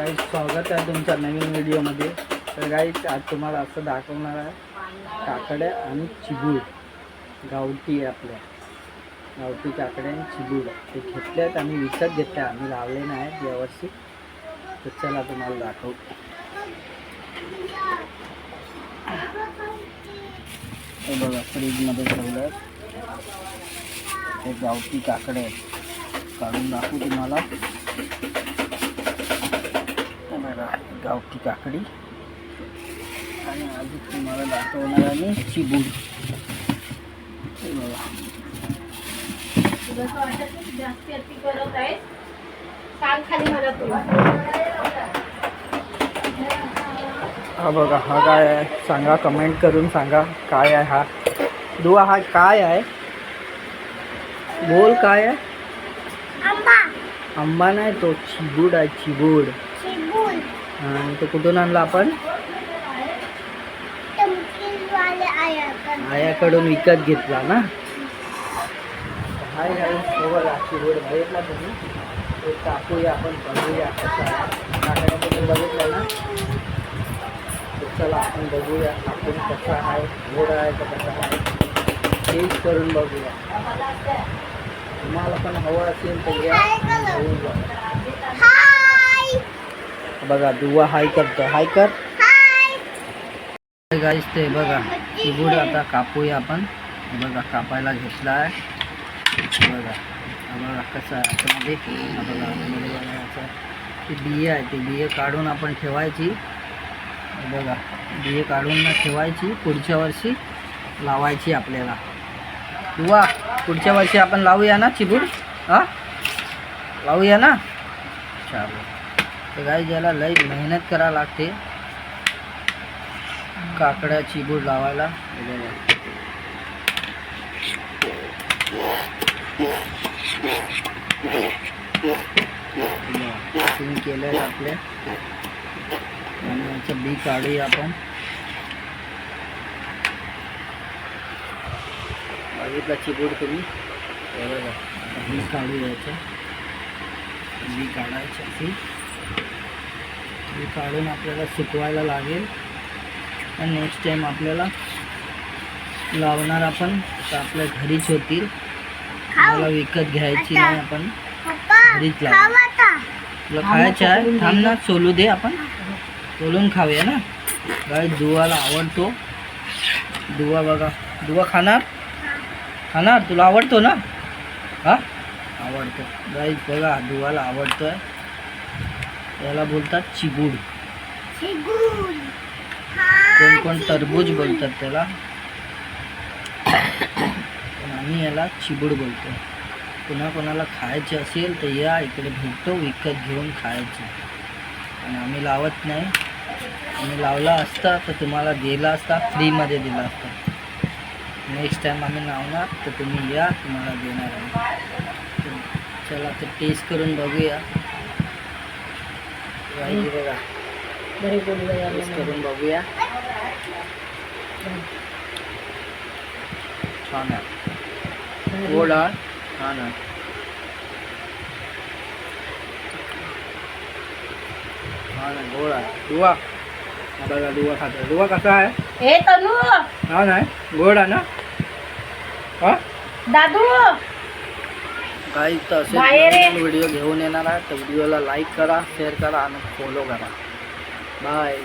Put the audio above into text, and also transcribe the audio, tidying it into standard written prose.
गाईस स्वागत आहे तुमच्या नवीन व्हिडिओमध्ये. तर गाईस आज तुम्हाला असं दाखवणार आहे काकड्या आणि चिबूड. गावठी आपल्या गावठी काकड्या आणि चिबूड ते घेतले आहेत आम्ही, विकत घेतले, आम्ही लावले नाही व्यवस्थित. तर चला तुम्हाला दाखवतो. हे बघा फ्रीजमध्ये ठेवलं आहे हे गावठी काकडे काढून दाखवू तुम्हाला. बघा गावठी काकडी आणि अजून तुम्हाला दाखवणार आहे चिबूड. हे बघा हा बघा, हा काय आहे सांगा, कमेंट करून सांगा काय आहे हा. दुआ हा काय आहे, बोल काय आहे. आंबा नाही तो, चिबूड आहे, चिबूड. आणि तो कुठून आणला आपण? आयाकडून विकत घेतला ना. हाय हाय बघा चिबूड बघितला तुम्ही. ते टाकूया आपण, बघूया कसं आहे. टाकण्याबद्दल बघितलं ना. चला आपण बघूया आपण कसं आहे, गोड आहे का कसं आहे, टेस्ट करून बघूया. तुम्हाला पण हवं असेल तर घ्या. बघा दुवा हाय करतो, हाय कर गाईस. ते बघा चिबूड आता कापूया आपण. बघा कापायला घेतला आहे. बघा बघा कसं आहे आतमध्ये. बघा बघायचं ते बिये आहे, ते बिये काढून आपण ठेवायची. बघा बिये काढून ठेवायची, पुढच्या वर्षी लावायची आपल्याला. दुवा पुढच्या वर्षी आपण लावूया ना चिबूड. हां लावूया ना. चालेल. तर गाई ज्याला लई मेहनत करावं लागते काकड्या चिबूड लावायला. तुम्ही केलं आहे आपल्या. आणि याचं बी काढूया आपण. बघितला चिबूड तुम्ही. बघा बी काढू याचं, बी काढायचं. अशी बी काढून आपल्याला सुकवायला लागेल. आणि नेक्स्ट टाईम आपल्याला लावणार आपण तर आपल्या घरीच होतील. मला विकत घ्यायची नाही, आपण घरीच लावू. तुला खायचं आहे थांब ना, सोलू दे, आपण सोलून खाऊया ना. गाय दुवाला आवडतो दुवा. बघा दुवा खाणार खाणार, तुला आवडतो ना. हा आवडतो गाय. बघा दुवाला आवडतो आहे. याला बोलतात चिबूड. कोण कोण टरबूज बोलतात त्याला, पण आम्ही याला चिबूड बोलतो. पुन्हा कोणाला खायचे असेल तर या इकडे भेटतो, विकत घेऊन खायचे. आणि आम्ही लावत नाही. आम्ही लावला असता तर तुम्हाला दिला असता, फ्रीमध्ये दिला असता. नेक्स्ट टाईम आम्ही लावणार तर तुम्ही या, तुम्हाला देणार आहे. चला तर टेस्ट करून बघूया. बघा टेस्ट करून बघूया. छान आहे, गोड आहे, छान आहे. छान आहे, गोड आहे. दुवा बघा दुवा खातो. दुवा कसा आहे? हे तनू छान आहे, गोड आहे ना. हा दादू काही तर असेल व्हिडिओ घेऊन येणार आहे. तर व्हिडिओला लाईक करा, शेअर करा आणि फॉलो करा. बाय.